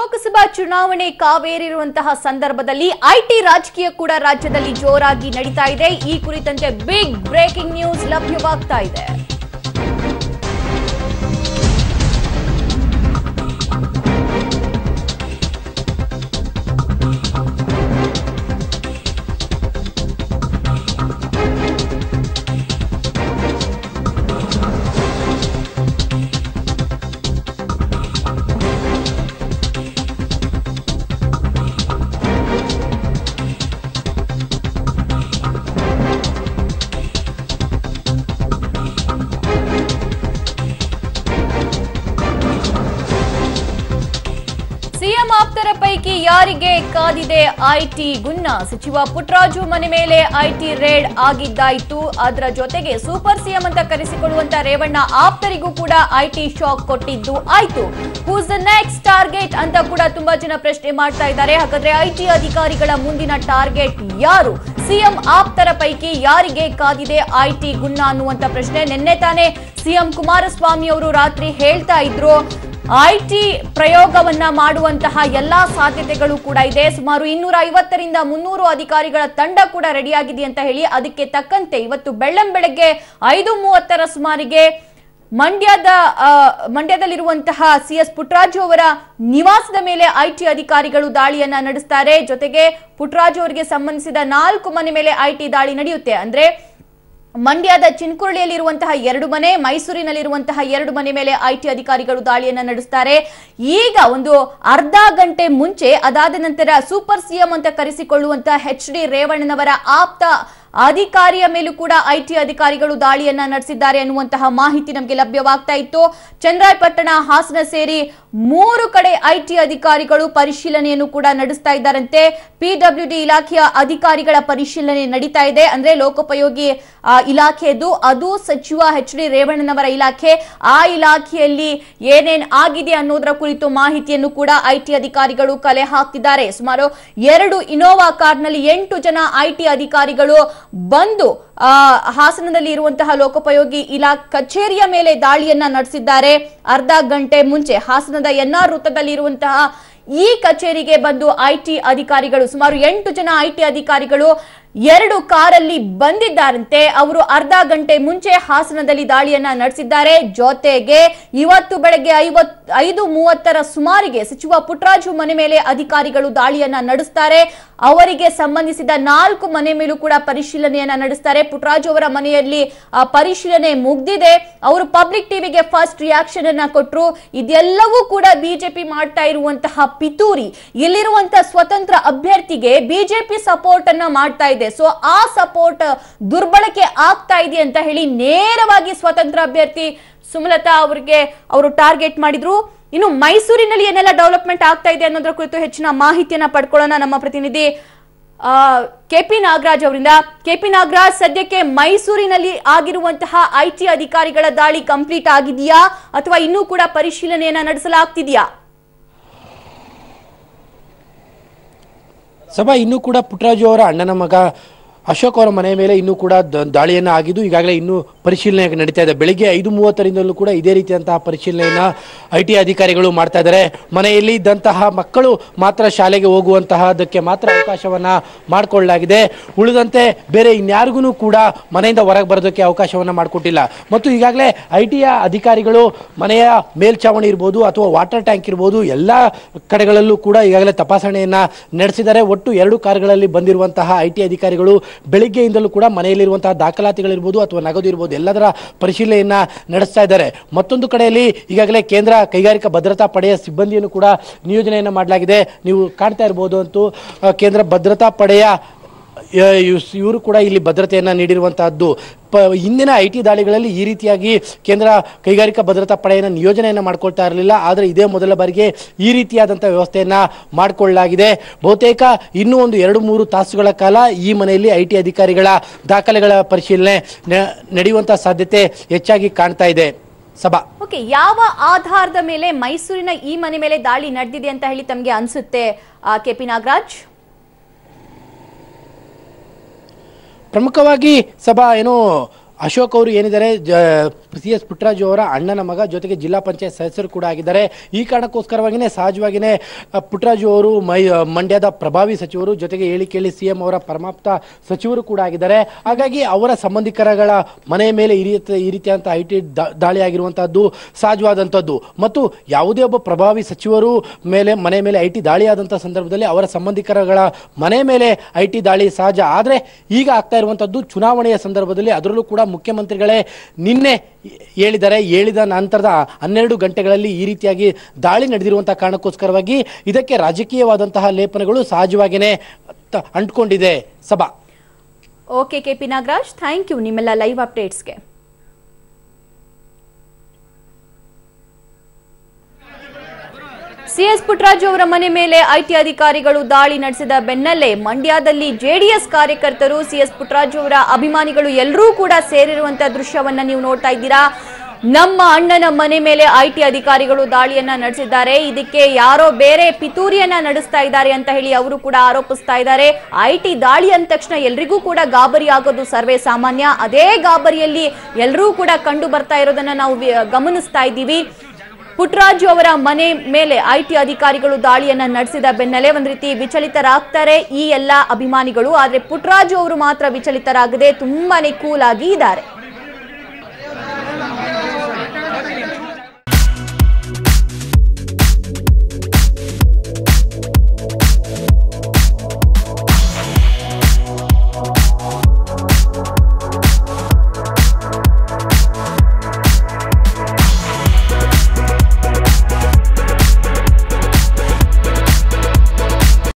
ಲೋಕಸಭಾ ಚುನಾವಣೆ ಕಾವೇರಿರುವಂತಹ ಸಂದರ್ಭದಲ್ಲಿ ಐಟಿ ರಾಜಕೀಯ ಕೂಡ ರಾಜ್ಯದಲ್ಲಿ ಜೋರಾಗಿ ನಡೀತಾ ಇದೆ. ಈ ಕುರಿತಂತೆ ಬಿಗ್ ಬ್ರೇಕಿಂಗ್ ನ್ಯೂಸ್ ಲಭ್ಯವಾಗ್ತಾ ಇದೆ. ಸಿಎಂ ಆಪ್ತರ ಪೈಕಿ ಯಾರಿಗೆ ಕಾದಿದೆ ಐಟಿ ಗುನ್ನ? ಸಚಿವ ಪುಟ್ಟರಾಜು ಮನೆ ಮೇಲೆ ಐಟಿ ರೇಡ್ ಆಗಿದ್ದಾಯಿತು. ಅದರ ಜೊತೆಗೆ ಸೂಪರ್ ಸಿಎಂ ಅಂತ ಕರೆಸಿಕೊಳ್ಳುವಂತ ರೇವಣ್ಣ ಆಪ್ತರಿಗೂ ಕೂಡ ಐಟಿ ಶಾಕ್ ಕೊಟ್ಟಿದ್ದು ಆಯ್ತು. ಹೂಸ್ ದ ನೆಕ್ಸ್ಟ್ ಟಾರ್ಗೆಟ್ ಅಂತ ಕೂಡ ತುಂಬಾ ಜನ ಪ್ರಶ್ನೆ ಮಾಡ್ತಾ ಇದ್ದಾರೆ. ಹಾಗಾದ್ರೆ ಐಟಿ ಅಧಿಕಾರಿಗಳ ಮುಂದಿನ ಟಾರ್ಗೆಟ್ ಯಾರು? ಸಿಎಂ ಆಪ್ತರ ಪೈಕಿ ಯಾರಿಗೆ ಕಾದಿದೆ ಐಟಿ ಗುನ್ನ ಅನ್ನುವಂತ ಪ್ರಶ್ನೆ ನಿನ್ನೆ ತಾನೇ ಸಿಎಂ ಕುಮಾರಸ್ವಾಮಿ ಅವರು ರಾತ್ರಿ ಹೇಳ್ತಾ ಇದ್ರು. ಐಟಿ ಪ್ರಯೋಗವನ್ನ ಮಾಡುವಂತಹ ಎಲ್ಲಾ ಸಾಧ್ಯತೆಗಳು ಕೂಡ ಇದೆ. ಸುಮಾರು 250ರಿಂದ 300 ಅಧಿಕಾರಿಗಳ ತಂಡ ಕೂಡ ರೆಡಿಯಾಗಿದೆ ಅಂತ ಹೇಳಿ ಅದಕ್ಕೆ ತಕ್ಕಂತೆ ಇವತ್ತು ಬೆಳ್ಳಂಬೆಳಗ್ಗೆ 5:30ರ ಸುಮಾರಿಗೆ ಮಂಡ್ಯದಲ್ಲಿರುವಂತಹ ಸಿಎಸ್ ಪುಟ್ಟರಾಜು ಅವರ ನಿವಾಸದ ಮೇಲೆ ಐಟಿ ಅಧಿಕಾರಿಗಳು ದಾಳಿಯನ್ನ ನಡೆಸ್ತಾರೆ. ಜೊತೆಗೆ ಪುಟ್ಟರಾಜು ಅವರಿಗೆ ಸಂಬಂಧಿಸಿದ 4 ಮನೆ ಮೇಲೆ ಐಟಿ ದಾಳಿ ನಡೆಯುತ್ತೆ. ಅಂದ್ರೆ ಮಂಡ್ಯದ ಚಿನ್ಕುರಳಿಯಲ್ಲಿರುವಂತಹ 2 ಮನೆ, ಮೈಸೂರಿನಲ್ಲಿರುವಂತಹ 2 ಮನೆ ಮೇಲೆ ಐಟಿ ಅಧಿಕಾರಿಗಳು ದಾಳಿಯನ್ನ ನಡೆಸ್ತಾರೆ. ಈಗ ಒಂದು ಅರ್ಧ ಗಂಟೆ ಮುಂಚೆ ಅದಾದ ನಂತರ ಸೂಪರ್ ಸಿಎಂ ಅಂತ ಕರೆಸಿಕೊಳ್ಳುವಂತಹ HD ರೇವಣ್ಣನವರ ಆಪ್ತ ಅಧಿಕಾರಿಯ ಮೇಲೂ ಕೂಡ ಐಟಿ ಅಧಿಕಾರಿಗಳು ದಾಳಿಯನ್ನ ನಡೆಸಿದ್ದಾರೆ ಅನ್ನುವಂತಹ ಮಾಹಿತಿ ನಮಗೆ ಲಭ್ಯವಾಗ್ತಾ ಇತ್ತು. ಚನ್ನರಾಯಪಟ್ಟಣ, ಹಾಸನ ಸೇರಿ 3 ಕಡೆ ಐಟಿ ಅಧಿಕಾರಿಗಳು ಪರಿಶೀಲನೆಯನ್ನು ಕೂಡ ನಡೆಸ್ತಾ ಇದ್ದಾರಂತೆ. ಪಿಡಬ್ಲ್ಯೂಡಿ ಇಲಾಖೆಯ ಅಧಿಕಾರಿಗಳ ಪರಿಶೀಲನೆ ನಡೀತಾ ಇದೆ. ಅಂದ್ರೆ ಲೋಕೋಪಯೋಗಿ ಇಲಾಖೆದು, ಅದು ಸಚಿವ HD ರೇವಣ್ಣನವರ ಇಲಾಖೆ. ಆ ಇಲಾಖೆಯಲ್ಲಿ ಏನೇನ್ ಆಗಿದೆ ಅನ್ನೋದರ ಕುರಿತು ಮಾಹಿತಿಯನ್ನು ಕೂಡ ಐಟಿ ಅಧಿಕಾರಿಗಳು ಕಲೆ ಹಾಕ್ತಿದ್ದಾರೆ. ಸುಮಾರು 2 ಇನೋವಾ ಕಾರ್ನಲ್ಲಿ 8 ಜನ ಐಟಿ ಅಧಿಕಾರಿಗಳು ಬಂದು ಹಾಸನದಲ್ಲಿ ಇರುವಂತಹ ಲೋಕೋಪಯೋಗಿ ಇಲಾಖೆ ಕಚೇರಿಯ ಮೇಲೆ ದಾಳಿಯನ್ನ ನಡೆಸಿದ್ದಾರೆ. ಅರ್ಧ ಗಂಟೆ ಮುಂಚೆ ಹಾಸನದ NR ವೃತ್ತದಲ್ಲಿ ಇರುವಂತಹ ಈ ಕಚೇರಿಗೆ ಬಂದು ಐಟಿ ಅಧಿಕಾರಿಗಳು ಸುಮಾರು 8 ಜನ ಐಟಿ ಅಧಿಕಾರಿಗಳು 2 ಕಾರಲ್ಲಿ ಬಂದಿದ್ದಾರಂತೆ. ಅವರು ಅರ್ಧ ಗಂಟೆ ಮುಂಚೆ ಹಾಸನದಲ್ಲಿ ದಾಳಿಯನ್ನ ನಡೆಸಿದ್ದಾರೆ. ಜೊತೆಗೆ ಇವತ್ತು ಬೆಳಗ್ಗೆ 5:30ರ ಸುಮಾರಿಗೆ ಸಚಿವ ಪುಟ್ಟರಾಜು ಮನೆ ಮೇಲೆ ಅಧಿಕಾರಿಗಳು ದಾಳಿಯನ್ನ ನಡೆಸ್ತಾರೆ. ಅವರಿಗೆ ಸಂಬಂಧಿಸಿದ 4 ಮನೆ ಮೇಲೂ ಕೂಡ ಪರಿಶೀಲನೆಯನ್ನ ನಡೆಸ್ತಾರೆ. ಪುಟ್ಟರಾಜು ಅವರ ಮನೆಯಲ್ಲಿ ಪರಿಶೀಲನೆ ಮುಗ್ದಿದೆ. ಅವರು ಪಬ್ಲಿಕ್ ಟಿವಿಗೆ ಫಸ್ಟ್ ರಿಯಾಕ್ಷನ್ ಅನ್ನ ಕೊಟ್ಟರು. ಇದೆಲ್ಲವೂ ಕೂಡ ಬಿಜೆಪಿ ಮಾಡ್ತಾ ಇರುವಂತಹ ಪಿತೂರಿ. ಇಲ್ಲಿರುವಂತಹ ಸ್ವತಂತ್ರ ಅಭ್ಯರ್ಥಿಗೆ ಬಿಜೆಪಿ ಸಪೋರ್ಟ್ ಅನ್ನ ಮಾಡ್ತಾ ಇದೆ. ಸೊ ಆ ಸಪೋರ್ಟ್ ದುರ್ಬಳಕೆ ಆಗ್ತಾ ಇದೆ ಅಂತ ಹೇಳಿ ನೇರವಾಗಿ ಸ್ವತಂತ್ರ ಅಭ್ಯರ್ಥಿ ಸುಮಲತಾ ಅವರಿಗೆ ಅವರು ಟಾರ್ಗೆಟ್ ಮಾಡಿದ್ರು. ಇನ್ನು ಮೈಸೂರಿನಲ್ಲಿ ಏನೆಲ್ಲ ಡೆವಲಪ್ಮೆಂಟ್ ಆಗ್ತಾ ಇದೆ ಅನ್ನೋದ್ರ ಕುರಿತು ಹೆಚ್ಚಿನ ಮಾಹಿತಿಯನ್ನ ಪಡ್ಕೊಳ್ಳೋಣ ನಮ್ಮ ಪ್ರತಿನಿಧಿ ಕೆಪಿ ನಾಗರಾಜ್ ಅವರಿಂದ. ಕೆಪಿ ನಾಗರಾಜ್, ಸದ್ಯಕ್ಕೆ ಮೈಸೂರಿನಲ್ಲಿ ಆಗಿರುವಂತಹ ಐಟಿ ಅಧಿಕಾರಿಗಳ ದಾಳಿ ಕಂಪ್ಲೀಟ್ ಆಗಿದೆಯಾ ಅಥವಾ ಇನ್ನೂ ಕೂಡ ಪರಿಶೀಲನೆಯನ್ನ ನಡೆಸಲಾಗ್ತಿದೆಯಾ? ಸಭಾ ಇನ್ನೂ ಕೂಡ ಪುಟ್ಟರಾಜು ಅವರ ಅಣ್ಣನ ಮಗ ಅಶೋಕ್ ಅವರ ಮನೆ ಮೇಲೆ ಇನ್ನೂ ಕೂಡ ದಾಳಿಯನ್ನು ಆಗಿದ್ದು ಈಗಾಗಲೇ ಇನ್ನೂ ಪರಿಶೀಲನೆ ನಡೀತಾ ಇದೆ. ಬೆಳಿಗ್ಗೆ 5:30ರಿಂದಲೂ ಕೂಡ ಇದೇ ರೀತಿಯಂತಹ ಪರಿಶೀಲನೆಯನ್ನ ಐಟಿ ಅಧಿಕಾರಿಗಳು ಮಾಡ್ತಾ ಇದ್ದಾರೆ. ಮನೆಯಲ್ಲಿ ಇದ್ದಂತಹ ಮಕ್ಕಳು ಮಾತ್ರ ಶಾಲೆಗೆ ಹೋಗುವಂತಹದಕ್ಕೆ ಮಾತ್ರ ಅವಕಾಶವನ್ನ ಮಾಡಿಕೊಳ್ಳಲಾಗಿದೆ. ಉಳಿದಂತೆ ಬೇರೆ ಇನ್ಯಾರಿಗೂ ಕೂಡ ಮನೆಯಿಂದ ಹೊರಗೆ ಬರೋದಕ್ಕೆ ಅವಕಾಶವನ್ನ ಮಾಡಿಕೊಟ್ಟಿಲ್ಲ. ಮತ್ತು ಈಗಾಗಲೇ ಐಟಿಯ ಅಧಿಕಾರಿಗಳು ಮನೆಯ ಮೇಲ್ಛಾವಣಿ ಇರ್ಬೋದು ಅಥವಾ ವಾಟರ್ ಟ್ಯಾಂಕ್ ಇರ್ಬೋದು ಎಲ್ಲ ಕಡೆಗಳಲ್ಲೂ ಕೂಡ ಈಗಾಗಲೇ ತಪಾಸಣೆಯನ್ನ ನಡೆಸಿದ್ದಾರೆ. ಒಟ್ಟು 2 ಕಾರುಗಳಲ್ಲಿ ಬಂದಿರುವಂತಹ ಐಟಿ ಅಧಿಕಾರಿಗಳು ಬೆಳಿಗ್ಗೆಯಿಂದಲೂ ಕೂಡ ಮನೆಯಲ್ಲಿರುವಂತಹ ದಾಖಲಾತಿಗಳಿರ್ಬೋದು ಅಥವಾ ನಗದು ಇರ್ಬೋದು ಎಲ್ಲದರ ಪರಿಶೀಲನೆಯನ್ನ ನಡೆಸ್ತಾ ಇದ್ದಾರೆ. ಮತ್ತೊಂದು ಕಡೆಯಲ್ಲಿ ಈಗಾಗಲೇ ಕೇಂದ್ರ ಕೈಗಾರಿಕಾ ಭದ್ರತಾ ಪಡೆಯ ಸಿಬ್ಬಂದಿಯನ್ನು ಕೂಡ ನಿಯೋಜನೆಯನ್ನ ಮಾಡಲಾಗಿದೆ. ನೀವು ಕಾಣ್ತಾ ಇರಬಹುದು ಅಂತೂ ಕೇಂದ್ರ ಭದ್ರತಾ ಪಡೆಯ ಇವರು ಕೂಡ ಇಲ್ಲಿ ಭದ್ರತೆಯನ್ನ ನೀಡಿರುವಂತಹದ್ದು. ಹಿಂದಿನ ಐಟಿ ದಾಳಿಗಳಲ್ಲಿ ಈ ರೀತಿಯಾಗಿ ಕೇಂದ್ರ ಕೈಗಾರಿಕಾ ಭದ್ರತಾ ಪಡೆಯನ್ನು ನಿಯೋಜನೆಯನ್ನ ಮಾಡ್ಕೊಳ್ತಾ ಇರಲಿಲ್ಲ. ಆದರೆ ಇದೇ ಮೊದಲ ಬಾರಿಗೆ ಈ ರೀತಿಯಾದಂತಹ ವ್ಯವಸ್ಥೆಯನ್ನ ಮಾಡಿಕೊಳ್ಳಲಾಗಿದೆ. ಬಹುತೇಕ ಇನ್ನೂ ಒಂದು 2-3 ತಾಸುಗಳ ಕಾಲ ಈ ಮನೆಯಲ್ಲಿ ಐಟಿ ಅಧಿಕಾರಿಗಳ ದಾಖಲೆಗಳ ಪರಿಶೀಲನೆ ನಡೆಯುವಂತಹ ಸಾಧ್ಯತೆ ಹೆಚ್ಚಾಗಿ ಕಾಣ್ತಾ ಇದೆ. ಸಭಾ, ಓಕೆ, ಯಾವ ಆಧಾರದ ಮೇಲೆ ಮೈಸೂರಿನ ಈ ಮನೆ ಮೇಲೆ ದಾಳಿ ನಡೆದಿದೆ ಅಂತ ಹೇಳಿ ತಮಗೆ ಅನ್ಸುತ್ತೆ ಕೆಪಿ ನಾಗರಾಜ್? ಪ್ರಮುಖವಾಗಿ ಸಭಾ ಏನು ಅಶೋಕ್ ಅವರು ಏನಿದ್ದಾರೆ CS ಪುಟ್ಟರಾಜು ಅವರ ಅಣ್ಣನ ಮಗ, ಜೊತೆಗೆ ಜಿಲ್ಲಾ ಪಂಚಾಯತ್ ಸದಸ್ಯರು ಕೂಡ ಆಗಿದ್ದಾರೆ. ಈ ಕಾರಣಕ್ಕೋಸ್ಕರವಾಗಿಯೇ ಸಹಜವಾಗಿಯೇ ಪುಟ್ಟರಾಜು ಅವರು ಮಂಡ್ಯದ ಪ್ರಭಾವಿ ಸಚಿವರು, ಜೊತೆಗೆ ಹೇಳಿ ಕೇಳಿ CM ಅವರ ಪರಮಾಪ್ತ ಸಚಿವರು ಕೂಡ ಆಗಿದ್ದಾರೆ. ಹಾಗಾಗಿ ಅವರ ಸಂಬಂಧಿಕರಗಳ ಮನೆಯ ಮೇಲೆ ಈ ರೀತಿಯಂತ IT ದಾಳಿ ಆಗಿರುವಂತಹದ್ದು ಸಹಜವಾದಂಥದ್ದು. ಮತ್ತು ಯಾವುದೇ ಒಬ್ಬ ಪ್ರಭಾವಿ ಸಚಿವರು ಮನೆ ಮೇಲೆ IT ದಾಳಿ ಆದಂತಹ ಸಂದರ್ಭದಲ್ಲಿ ಅವರ ಸಂಬಂಧಿಕರಗಳ ಮನೆ ಮೇಲೆ IT ದಾಳಿ ಸಹಜ. ಆದರೆ ಈಗ ಆಗ್ತಾ ಇರುವಂತದ್ದು ಚುನಾವಣೆಯ ಸಂದರ್ಭದಲ್ಲಿ, ಅದರಲ್ಲೂ ಕೂಡ ಮುಖ್ಯಮಂತ್ರಿಗಳೇ ನಿನ್ನೆ ಹೇಳಿದ ನಂತರದ 12 ಗಂಟೆಗಳಲ್ಲಿ ಈ ರೀತಿಯಾಗಿ ದಾಳಿ ನಡೆದಿರುವಂತಹ ಕಾರಣಕ್ಕೋಸ್ಕರವಾಗಿ ಇದಕ್ಕೆ ರಾಜಕೀಯವಾದಂತಹ ಲೇಪನಗಳು ಸಹಜವಾಗಿಯೇ ಅಂಟ್ಕೊಂಡಿದೆ. ಸಭಾ. Okay KP Nagaraj, thank you ನಿಮ್ಮೆಲ್ಲ ಲೈವ್ ಅಪ್ಡೇಟ್ಸ್ಗೆ. CS ಪುಟ್ಟರಾಜು ಅವರ ಮನೆ ಮೇಲೆ IT ಅಧಿಕಾರಿಗಳು ದಾಳಿ ನಡೆಸಿದ ಬೆನ್ನಲ್ಲೇ ಮಂಡ್ಯದಲ್ಲಿ JDS ಕಾರ್ಯಕರ್ತರು, CS ಪುಟ್ಟರಾಜು ಅವರ ಅಭಿಮಾನಿಗಳು ಎಲ್ಲರೂ ಕೂಡ ಸೇರಿರುವಂತಹ ದೃಶ್ಯವನ್ನ ನೀವು ನೋಡ್ತಾ ಇದ್ದೀರಾ. ನಮ್ಮ ಅಣ್ಣನ ಮನೆ ಮೇಲೆ IT ಅಧಿಕಾರಿಗಳು ದಾಳಿಯನ್ನ ನಡೆಸಿದ್ದಾರೆ, ಇದಕ್ಕೆ ಯಾರೋ ಬೇರೆ ಪಿತೂರಿಯನ್ನ ನಡೆಸ್ತಾ ಇದ್ದಾರೆ ಅಂತ ಹೇಳಿ ಅವರು ಕೂಡ ಆರೋಪಿಸ್ತಾ ಇದ್ದಾರೆ. IT ದಾಳಿ ಅಂದ ತಕ್ಷಣ ಎಲ್ರಿಗೂ ಕೂಡ ಗಾಬರಿ ಆಗೋದು ಸರ್ವೇ ಸಾಮಾನ್ಯ. ಅದೇ ಗಾಬರಿಯಲ್ಲಿ ಎಲ್ಲರೂ ಕೂಡ ಕಂಡು ಬರ್ತಾ ಇರೋದನ್ನ ನಾವು ಗಮನಿಸ್ತಾ ಇದ್ದೀವಿ. ಪುಟ್ಟರಾಜು ಅವರ ಮನೆ ಮೇಲೆ IT ಅಧಿಕಾರಿಗಳು ದಾಳಿಯನ್ನ ನಡೆಸಿದ ಬೆನ್ನಲ್ಲೇ ಒಂದ್ ರೀತಿ ವಿಚಲಿತರಾಗ್ತಾರೆ ಈ ಎಲ್ಲ ಅಭಿಮಾನಿಗಳು. ಆದ್ರೆ ಪುಟ್ಟರಾಜು ಅವರು ಮಾತ್ರ ವಿಚಲಿತರಾಗದೆ ತುಂಬಾನೇ ಕೂಲ್ ಆಗಿ ಇದ್ದಾರೆ.